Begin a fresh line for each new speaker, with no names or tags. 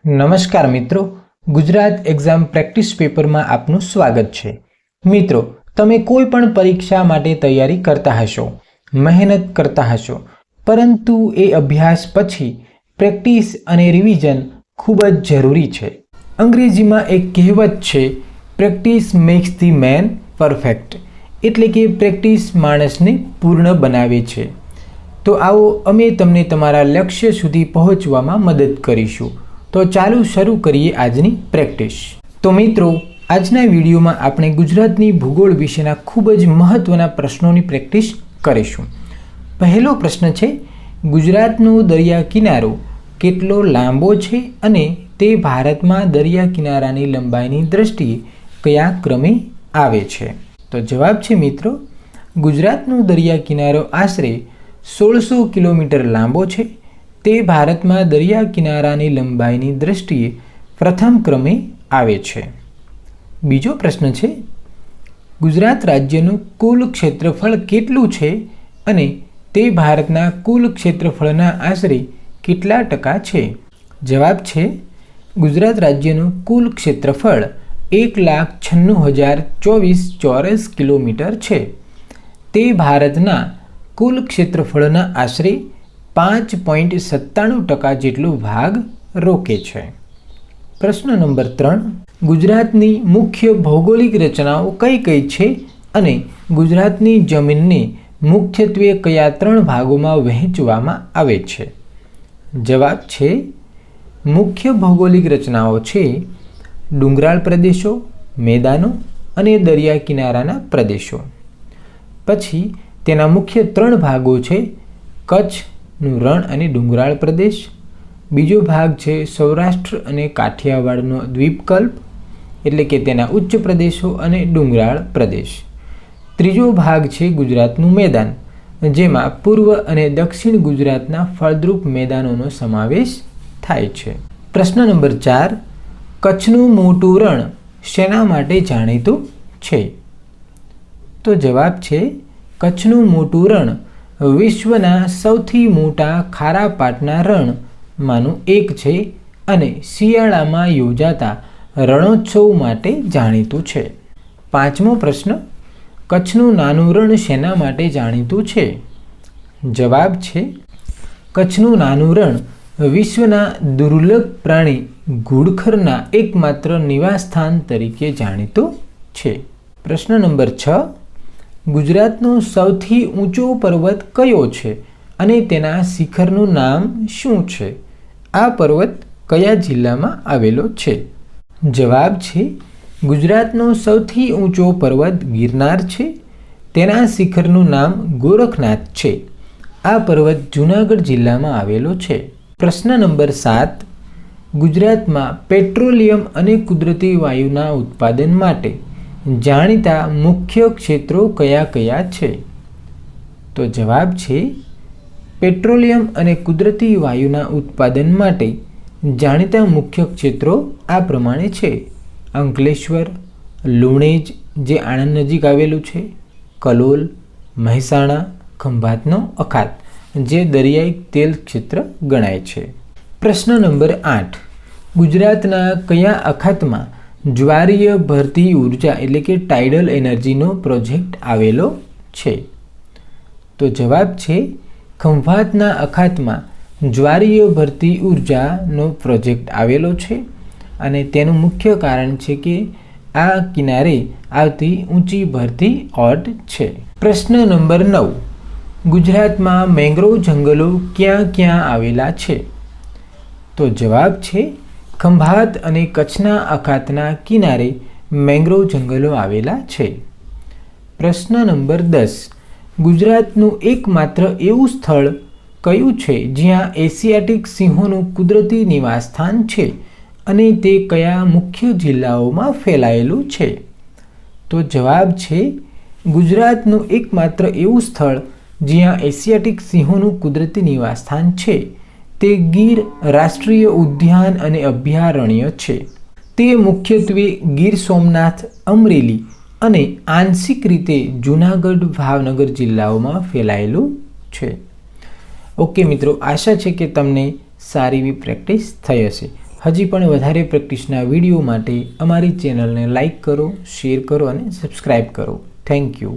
નમસ્કાર મિત્રો, Gujarat exam practice પેપરમાં આપનું સ્વાગત છે। મિત્રો, તમે કોઈ પણ પરીક્ષા માટે તૈયારી કરતા હશો, મહેનત કરતા હશો, પરંતુ એ અભ્યાસ પછી પ્રેક્ટિસ અને રિવિઝન ખૂબ જ જરૂરી છે। અંગ્રેજીમાં એક કહેવત છે, practice max the main perfect, એટલે કે પ્રેક્ટિસ માણસને પૂર્ણ બનાવે છે। તો આવો અમે તમને તમારા લક્ષ્ય સુધી પહોંચવામાં મદદ કરીશું। તો ચાલો શરૂ કરીએ આજની પ્રેક્ટિસ। તો મિત્રો, આજના વિડીયોમાં આપણે ગુજરાતની ભૂગોળ વિશેના ખૂબ જ મહત્ત્વના પ્રશ્નોની પ્રેક્ટિસ કરીશું। પહેલો પ્રશ્ન છે, ગુજરાતનો દરિયા કિનારો કેટલો લાંબો છે અને તે ભારતમાં દરિયા કિનારાની લંબાઈની દ્રષ્ટિએ કયા ક્રમે આવે છે? તો જવાબ છે મિત્રો, ગુજરાતનો દરિયા કિનારો આશરે 1600 કિલોમીટર લાંબો છે। તે ભારતમાં દરિયા કિનારાની લંબાઈની દ્રષ્ટિએ પ્રથમ ક્રમે આવે છે। બીજો પ્રશ્ન છે, ગુજરાત રાજ્યનું કુલ ક્ષેત્રફળ કેટલું છે અને તે ભારતના કુલ ક્ષેત્રફળના આશરે કેટલા ટકા છે? જવાબ છે, ગુજરાત રાજ્યનું કુલ ક્ષેત્રફળ 1,96,024 ચોરસ કિલોમીટર છે। તે ભારતના કુલ ક્ષેત્રફળના આશરે 5.97% જેટલો ભાગ રોકે છે। પ્રશ્ન નંબર 3, ગુજરાતની મુખ્ય ભૌગોલિક રચનાઓ કઈ કઈ છે અને ગુજરાતની જમીનને મુખ્યત્વે કયા 3 ભાગોમાં વહેંચવામાં આવે છે? જવાબ છે, મુખ્ય ભૌગોલિક રચનાઓ છે ડુંગરાળ પ્રદેશો, મેદાનો અને દરિયા કિનારાના પ્રદેશો। પછી તેના મુખ્ય 3 ભાગો છે કચ્છનું રણ અને ડુંગરાળ પ્રદેશ, બીજો ભાગ છે સૌરાષ્ટ્ર અને કાઠિયાવાડનો દ્વીપકલ્પ એટલે કે તેના ઉચ્ચ પ્રદેશો અને ડુંગરાળ પ્રદેશ, ત્રીજો ભાગ છે ગુજરાતનું મેદાન જેમાં પૂર્વ અને દક્ષિણ ગુજરાતના ફળદ્રુપ મેદાનોનો સમાવેશ થાય છે। પ્રશ્ન નંબર 4, કચ્છનું મોટું રણ શેના માટે જાણીતું છે? તો જવાબ છે, કચ્છનું મોટું રણ વિશ્વના સૌથી મોટા ખારા પાટના રણમાંનું એક છે અને શિયાળામાં યોજાતા રણોત્સવ માટે જાણીતું છે। પાંચમો પ્રશ્ન, કચ્છનું નાનું રણ શેના માટે જાણીતું છે? જવાબ છે, કચ્છનું નાનું રણ વિશ્વના દુર્લભ પ્રાણી ઘુડખરના એકમાત્ર નિવાસસ્થાન તરીકે જાણીતું છે। પ્રશ્ન નંબર 6, ગુજરાતનો સૌથી ઊંચો પર્વત કયો છે અને તેના શિખરનું નામ શું છે? આ પર્વત કયા જિલ્લામાં આવેલો છે? જવાબ છે, ગુજરાતનો સૌથી ઊંચો પર્વત ગિરનાર છે। તેના શિખરનું નામ ગોરખનાથ છે। આ પર્વત જૂનાગઢ જિલ્લામાં આવેલો છે। પ્રશ્ન નંબર 7, ગુજરાતમાં પેટ્રોલિયમ અને કુદરતી વાયુના ઉત્પાદન માટે જાણીતા મુખ્ય ક્ષેત્રો કયા કયા છે? તો જવાબ છે, પેટ્રોલિયમ અને કુદરતી વાયુના ઉત્પાદન માટે જાણીતા મુખ્ય ક્ષેત્રો આ પ્રમાણે છે: અંકલેશ્વર, લુણેજ જે આણંદ નજીક આવેલું છે, કલોલ, મહેસાણા, ખંભાતનો અખાત જે દરિયાઈ તેલ ક્ષેત્ર ગણાય છે। પ્રશ્ન નંબર 8, ગુજરાતના કયા અખાતમાં જ્વારીય ભરતી ઉર્જા એટલે કે ટાઇડલ એનર્જીનો પ્રોજેક્ટ આવેલો છે? તો જવાબ છે, ખંભાતના અખાતમાં જ્વારીય ભરતી ઉર્જાનો પ્રોજેક્ટ આવેલો છે અને તેનું મુખ્ય કારણ છે કે આ કિનારે આવતી ઊંચી ભરતી ઓટ છે। પ્રશ્ન નંબર 9, ગુજરાતમાં મેંગ્રોવ જંગલો ક્યાં ક્યાં આવેલા છે? તો જવાબ છે, ખંભાત અને કચ્છના અખાતના કિનારે મેંગ્રોવ જંગલો આવેલા છે। પ્રશ્ન નંબર 10, ગુજરાતનું એકમાત્ર એવું સ્થળ કયું છે જ્યાં એશિયાટિક સિંહોનું કુદરતી નિવાસસ્થાન છે અને તે કયા મુખ્ય જિલ્લાઓમાં ફેલાયેલું છે? તો જવાબ છે, ગુજરાતનું એકમાત્ર એવું સ્થળ જ્યાં એશિયાટિક સિંહોનું કુદરતી નિવાસસ્થાન છે તે ગીર રાષ્ટ્રીય ઉદ્યાન અને અભયારણ્ય છે। તે મુખ્યત્વે ગીર સોમનાથ, અમરેલી અને આંશિક રીતે જૂનાગઢ, ભાવનગર જિલ્લાઓમાં ફેલાયેલું છે। ઓકે મિત્રો, આશા છે કે તમને સારી એવી પ્રેક્ટિસ થઈ હશે। હજી પણ વધારે પ્રેક્ટિસના વિડીયો માટે અમારી ચેનલને લાઇક કરો, શેર કરો અને સબસ્ક્રાઈબ કરો. Thank you.